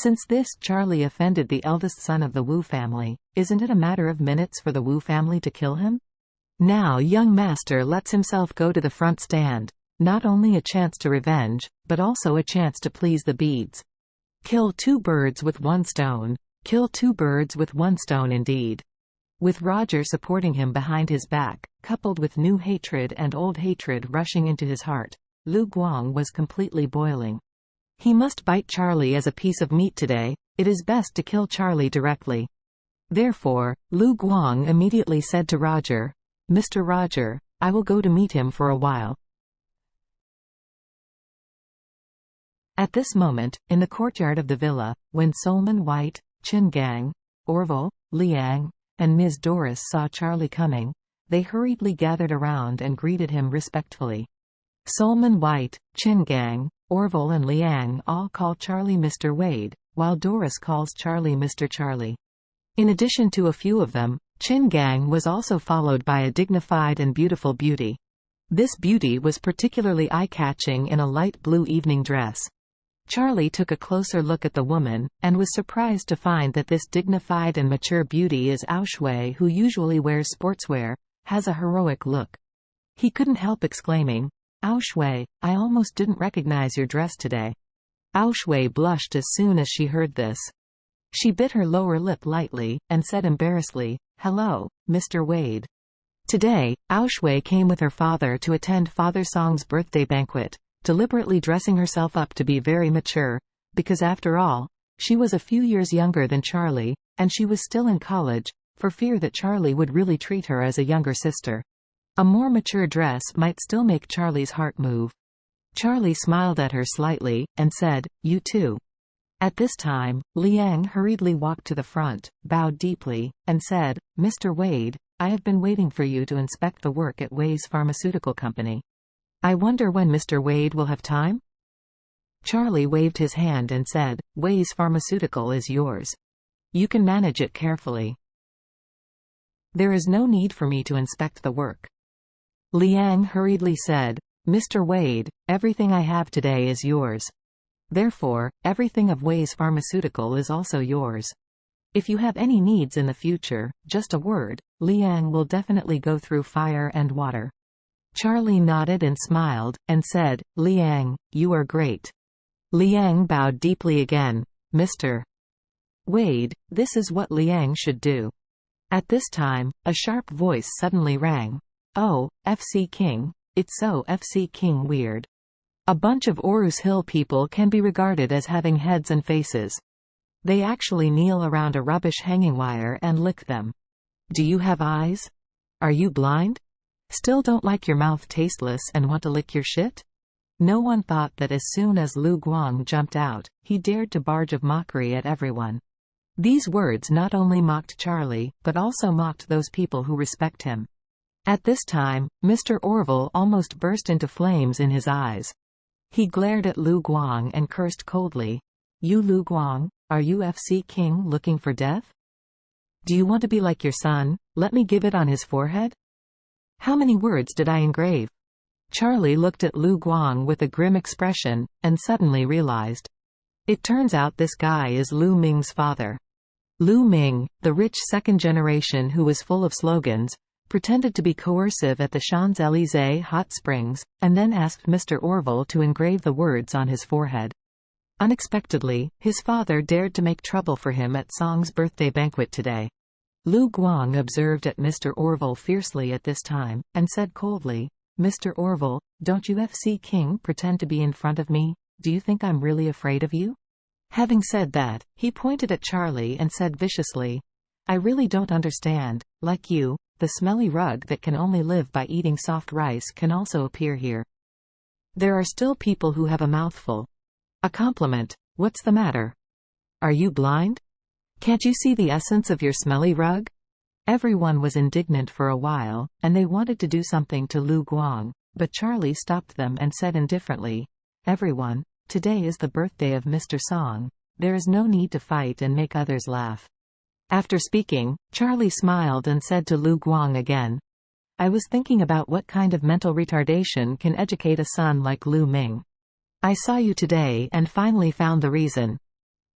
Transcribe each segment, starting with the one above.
Since this Charlie offended the eldest son of the Wu family, isn't it a matter of minutes for the Wu family to kill him? Now young master lets himself go to the front stand. Not only a chance to revenge, but also a chance to please the beads. Kill two birds with one stone. Kill two birds with one stone indeed. With Roger supporting him behind his back, coupled with new hatred and old hatred rushing into his heart, Lu Guang was completely boiling. He must bite Charlie as a piece of meat today. It is best to kill Charlie directly. Therefore, Lu Guang immediately said to Roger, "Mr. Roger, I will go to meet him for a while." At this moment, in the courtyard of the villa, when Solomon White, Qin Gang, Orville, Liang, and Ms. Doris saw Charlie coming, they hurriedly gathered around and greeted him respectfully. Solomon White, Qin Gang, Orville and Liang all call Charlie Mr. Wade, while Doris calls Charlie Mr. Charlie. In addition to a few of them, Qin Gang was also followed by a dignified and beautiful beauty. This beauty was particularly eye-catching in a light blue evening dress. Charlie took a closer look at the woman, and was surprised to find that this dignified and mature beauty is Ao Shui, who usually wears sportswear, has a heroic look. He couldn't help exclaiming, "Ao Shui, I almost didn't recognize your dress today." Ao Shui blushed as soon as she heard this. She bit her lower lip lightly, and said embarrassedly, "Hello, Mr. Wade." Today, Ao Shui came with her father to attend Father Song's birthday banquet, deliberately dressing herself up to be very mature, because after all, she was a few years younger than Charlie, and she was still in college, for fear that Charlie would really treat her as a younger sister. A more mature dress might still make Charlie's heart move. Charlie smiled at her slightly, and said, "You too." At this time, Liang hurriedly walked to the front, bowed deeply, and said, "Mr. Wade, I have been waiting for you to inspect the work at Wei's Pharmaceutical Company. I wonder when Mr. Wade will have time?" Charlie waved his hand and said, "Wei's Pharmaceutical is yours. You can manage it carefully. There is no need for me to inspect the work." Liang hurriedly said, "Mr. Wade, everything I have today is yours. Therefore, everything of Wei's Pharmaceutical is also yours. If you have any needs in the future, just a word, Liang will definitely go through fire and water." Charlie nodded and smiled, and said, "Liang, you are great." Liang bowed deeply again. "Mr. Wade, this is what Liang should do." At this time, a sharp voice suddenly rang. "Oh, FC King, it's so FC King weird. A bunch of Orus Hill people can be regarded as having heads and faces. They actually kneel around a rubbish hanging wire and lick them. Do you have eyes? Are you blind? Still don't like your mouth tasteless and want to lick your shit?" No one thought that as soon as Lu Guang jumped out, he dared to barge of mockery at everyone. These words not only mocked Charlie, but also mocked those people who respect him. At this time, Mr. Orville almost burst into flames in his eyes. He glared at Lu Guang and cursed coldly. "You Lu Guang, are you FC King looking for death? Do you want to be like your son? Let me give it on his forehead? How many words did I engrave?" Charlie looked at Lu Guang with a grim expression, and suddenly realized. It turns out this guy is Lu Ming's father. Lu Ming, the rich second generation who was full of slogans, pretended to be coercive at the Champs-Élysées hot springs, and then asked Mr. Orville to engrave the words on his forehead. Unexpectedly, his father dared to make trouble for him at Song's birthday banquet today. Lu Guang observed at Mr. Orville fiercely at this time, and said coldly, "Mr. Orville, don't you FC King pretend to be in front of me? Do you think I'm really afraid of you?" Having said that, he pointed at Charlie and said viciously, "I really don't understand. Like you, the smelly rug that can only live by eating soft rice can also appear here. There are still people who have a mouthful. A compliment. What's the matter? Are you blind? Can't you see the essence of your smelly rug?" Everyone was indignant for a while, and they wanted to do something to Lu Guang, but Charlie stopped them and said indifferently, "Everyone, today is the birthday of Mr. Song. There is no need to fight and make others laugh." After speaking, Charlie smiled and said to Lu Guang again, "I was thinking about what kind of mental retardation can educate a son like Lu Ming. I saw you today and finally found the reason."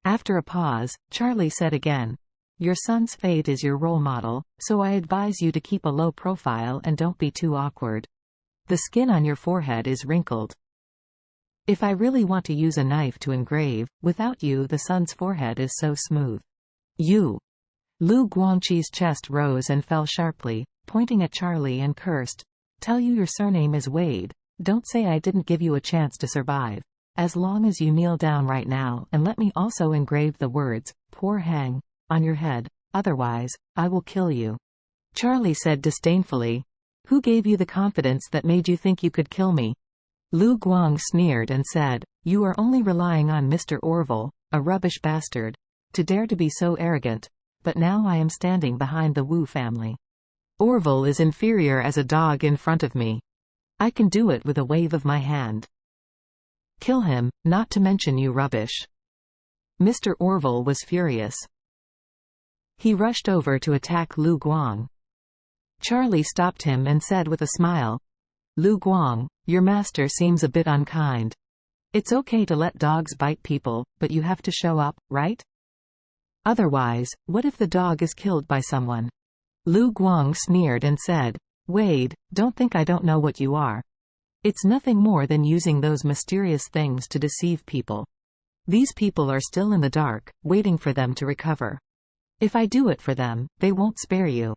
After a pause, Charlie said again, "Your son's fate is your role model, so I advise you to keep a low profile and don't be too awkward. The skin on your forehead is wrinkled. If I really want to use a knife to engrave, without you the son's forehead is so smooth. You." Lu Guangqi's chest rose and fell sharply, pointing at Charlie and cursed. "Tell you your surname is Wade. Don't say I didn't give you a chance to survive. As long as you kneel down right now and let me also engrave the words, 'Poor Hang,' on your head, otherwise, I will kill you." Charlie said disdainfully, "Who gave you the confidence that made you think you could kill me?" Lu Guang sneered and said, "You are only relying on Mr. Orville, a rubbish bastard, to dare to be so arrogant, but now I am standing behind the Wu family. Orville is inferior as a dog in front of me. I can do it with a wave of my hand. Kill him, not to mention you rubbish." Mr. Orville was furious. He rushed over to attack Lu Guang. Charlie stopped him and said with a smile, "Lu Guang, your master seems a bit unkind. It's okay to let dogs bite people, but you have to show up, right? Otherwise, what if the dog is killed by someone?" Lu Guang sneered and said, "Wade, don't think I don't know what you are. It's nothing more than using those mysterious things to deceive people. These people are still in the dark, waiting for them to recover. If I do it for them, they won't spare you."